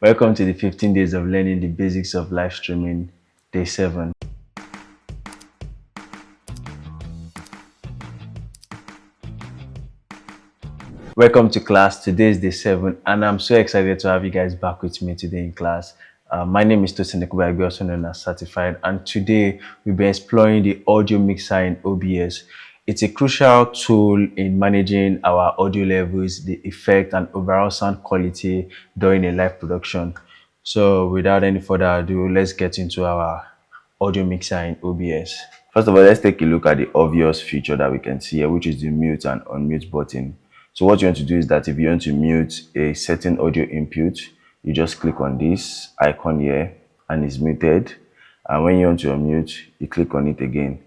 Welcome to the 15 days of learning the basics of live streaming, day 7. Welcome to class. Today is day 7, and I'm so excited to have you guys back with me today in class. My name is Tosin Ekuba, also known as Certified, and today we'll be exploring the audio mixer in OBS. It's a crucial tool in managing our audio levels, the effect, and overall sound quality during a live production. So without any further ado, let's get into our audio mixer in OBS. First of all, let's take a look at the obvious feature that we can see here, which is the mute and unmute button. So what you want to do is that if you want to mute a certain audio input, you just click on this icon here and it's muted. And when you want to unmute, you click on it again.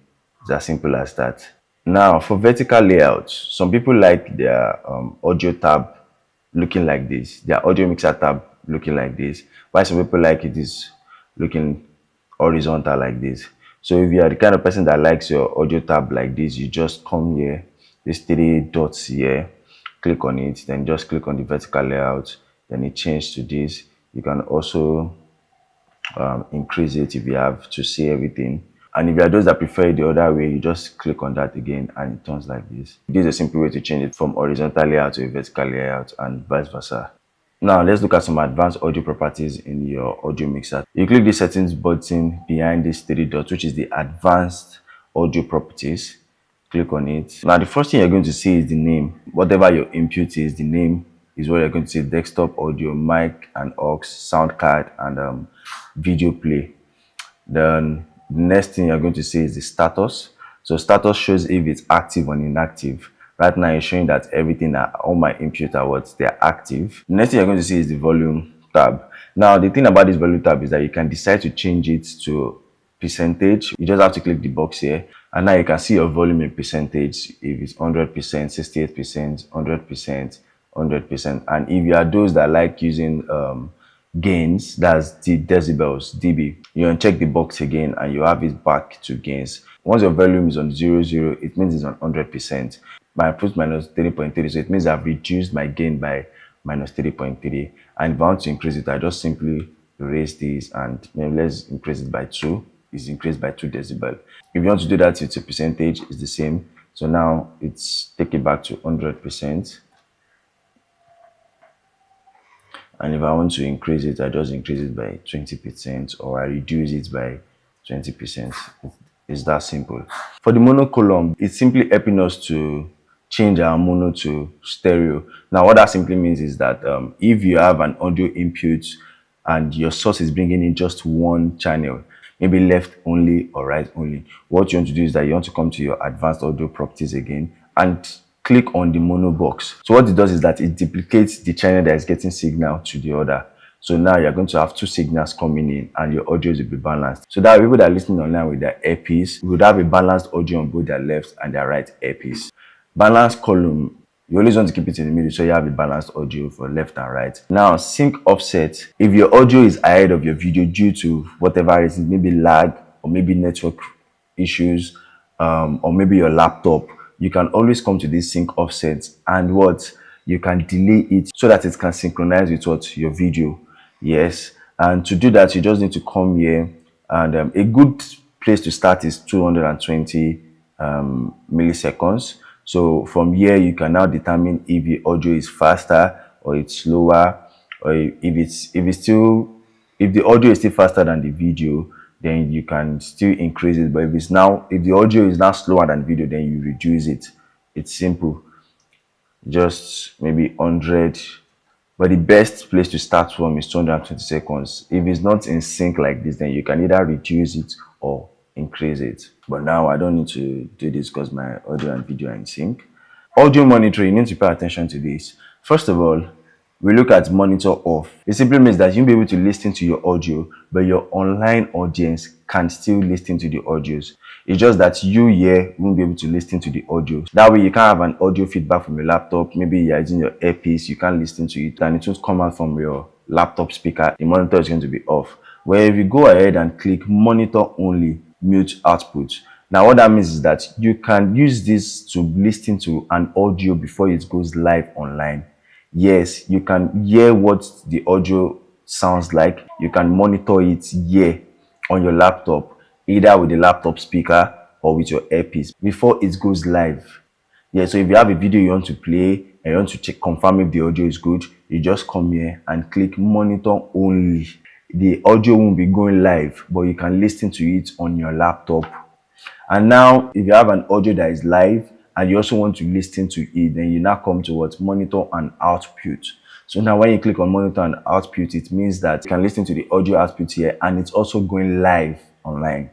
It's as simple as that. Now, for vertical layouts, some people like their audio tab looking like this, their audio mixer tab looking like this, while some people like it is looking horizontal like this. So if you are the kind of person that likes your audio tab like this, you just come here, these 3 dots here, click on it, then just click on the vertical layout, then it changes to this. You can also increase it if you have to see everything. And if you are those that prefer it the other way, you just click on that again and it turns like this. This is a simple way to change it from horizontal layout to a vertical layout and vice versa. Now let's look at some advanced audio properties in your audio mixer. You click the settings button behind these 3 dots, which is the advanced audio properties. Click on it. Now the first thing you're going to see is the name. Whatever your input is, the name is what you're going to see: desktop audio, mic and aux, sound card, and video play. Then the next thing you're going to see is the status. So status shows if it's active or inactive. Right now it's showing that everything, all my inputs are what they're active. The next thing you're going to see is the volume tab. Now the thing about this volume tab is that you can decide to change it to percentage. You just have to click the box here, and now you can see your volume in percentage. If it's 100%, 68%, 100%, 100%. And if you are those that like using gains, that's the decibels, dB, you uncheck the box again and you have it back to gains. Once your volume is on 00, it means it's on 100%. I put minus 3.3, so it means I've reduced my gain by minus 3.3. And if I want to increase it, I just simply raise this and maybe let's increase it by 2. It's increased by 2 decibel. If you want to do that, it's a percentage, it's the same. So now it's take it back to 100%. And if I want to increase it, I just increase it by 20% or I reduce it by 20%. It's that simple. For the mono column, it's simply helping us to change our mono to stereo. Now what that simply means is that if you have an audio input and your source is bringing in just one channel, maybe left only or right only, what you want to do is that you want to come to your advanced audio properties again and click on the mono box. So what it does is that it duplicates the channel that is getting signal to the other. So now you're going to have 2 signals coming in and your audio will be balanced. So that people that are listening online with their earpiece would have a balanced audio on both their left and their right earpiece. Balanced column, you always want to keep it in the middle so you have a balanced audio for left and right. Now sync offset, if your audio is ahead of your video due to whatever reason, maybe lag or maybe network issues, or maybe your laptop, you can always come to this sync offset and what you can delay it so that it can synchronize with what your video. Yes, and to do that you just need to come here, and a good place to start is 220 milliseconds. So from here you can now determine if the audio is faster or it's slower, or if the audio is still faster than the video, then you can still increase it. But if the audio is now slower than video, then you reduce it. It's simple, just maybe 100. But the best place to start from is 220 seconds. If it's not in sync like this, then you can either reduce it or increase it. But now I don't need to do this because my audio and video are in sync. Audio monitoring, you need to pay attention to this. First of all, we look at monitor off. It simply means that you'll be able to listen to your audio, but your online audience can still listen to the audios. It's just that you here won't be able to listen to the audio. That way you can't have an audio feedback from your laptop. Maybe you're using your earpiece, you can't listen to it and it won't come out from your laptop speaker. The monitor is going to be off. Where if you go ahead and click monitor only, mute output. Now what that means is that you can use this to listen to an audio before it goes live online. Yes, you can hear what the audio sounds like. You can monitor it here on your laptop, either with the laptop speaker or with your earpiece before it goes live. Yeah, so if you have a video you want to play and you want to check confirm if the audio is good, you just come here and click monitor only. The audio won't be going live, but you can listen to it on your laptop. And now if you have an audio that is live and you also want to listen to it, then you now come to what? Monitor and output. So now when you click on monitor and output, it means that you can listen to the audio output here and it's also going live online.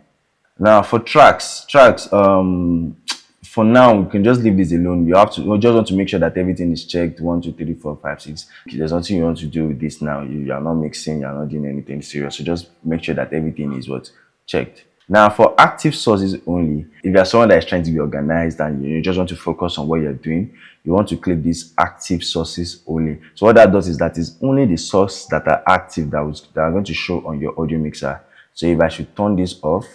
Now for tracks, for now we can just leave this alone. You just want to make sure that everything is checked. 1, 2, 3, 4, 5, 6. There's nothing you want to do with this now. You are not mixing, you are not doing anything serious. So just make sure that everything is what? Checked. Now for active sources only, if you are someone that is trying to be organized and you just want to focus on what you're doing, you want to click this active sources only. So what that does is that is only the source that are active that are going to show on your audio mixer. So if I should turn this off,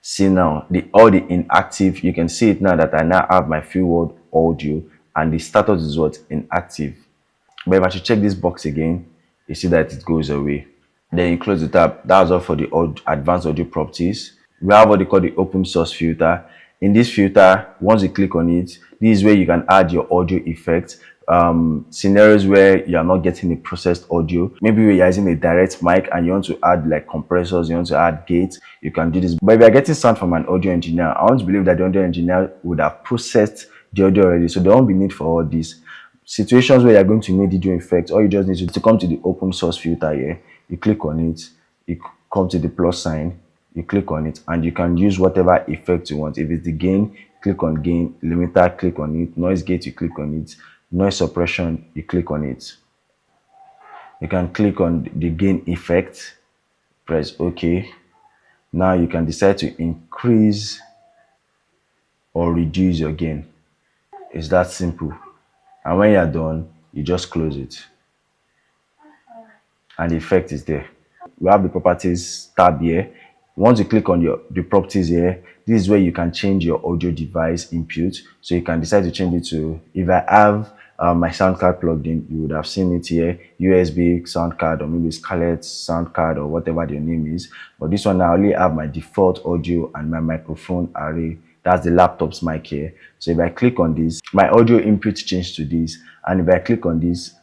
see now all the inactive, you can see it now that I now have my field word audio and the status is what? Inactive. But if I should check this box again, you see that it goes away. Then you close the tab. That's all for the advanced audio properties. We have what they call the open source filter. In this filter, once you click on it, this is where you can add your audio effects. Scenarios where you are not getting a processed audio, maybe you're using a direct mic and you want to add like compressors, you want to add gates, you can do this. But if you're getting sound from an audio engineer, I want to believe that the audio engineer would have processed the audio already, so there won't be need for all this. Situations where you're going to need audio effects, all you just need to come to the open source filter here, you click on it, you come to the plus sign, you click on it, and you can use whatever effect you want. If it's the gain, click on gain, limiter, click on it, noise gate, you click on it, noise suppression, you click on it. You can click on the gain effect, press OK. Now you can decide to increase or reduce your gain. It's that simple. And when you're done, you just close it and the effect is there. We have the properties tab here. Once you click on the properties here, this is where you can change your audio device input. So you can decide to change it to, if I have my sound card plugged in, you would have seen it here, USB sound card, or maybe Scarlett sound card, or whatever their name is. But this one, I only have my default audio and my microphone array. That's the laptop's mic here. So if I click on this, my audio input changed to this, and if I click on this,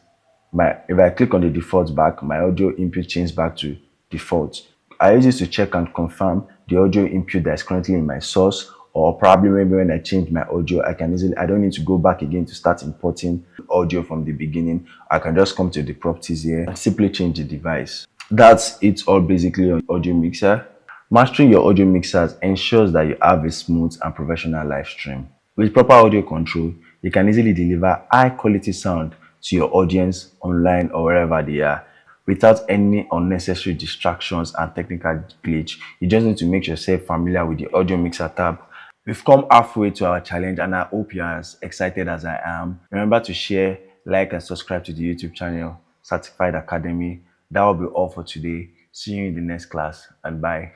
if I click on the default back, my audio input changes back to default. I use this to check and confirm the audio input that's currently in my source, or probably maybe when I change my audio, I don't need to go back again to start importing audio from the beginning. I can just come to the properties here and simply change the device. That's it all basically on audio mixer. Mastering your audio mixers ensures that you have a smooth and professional live stream. With proper audio control, you can easily deliver high quality sound to your audience online or wherever they are without any unnecessary distractions and technical glitch. You just need to make yourself familiar with the audio mixer tab. We've come halfway to our challenge and I hope you're as excited as I am. Remember to share, like and subscribe to the YouTube channel Certified Academy. That will be all for today. See you in the next class and bye.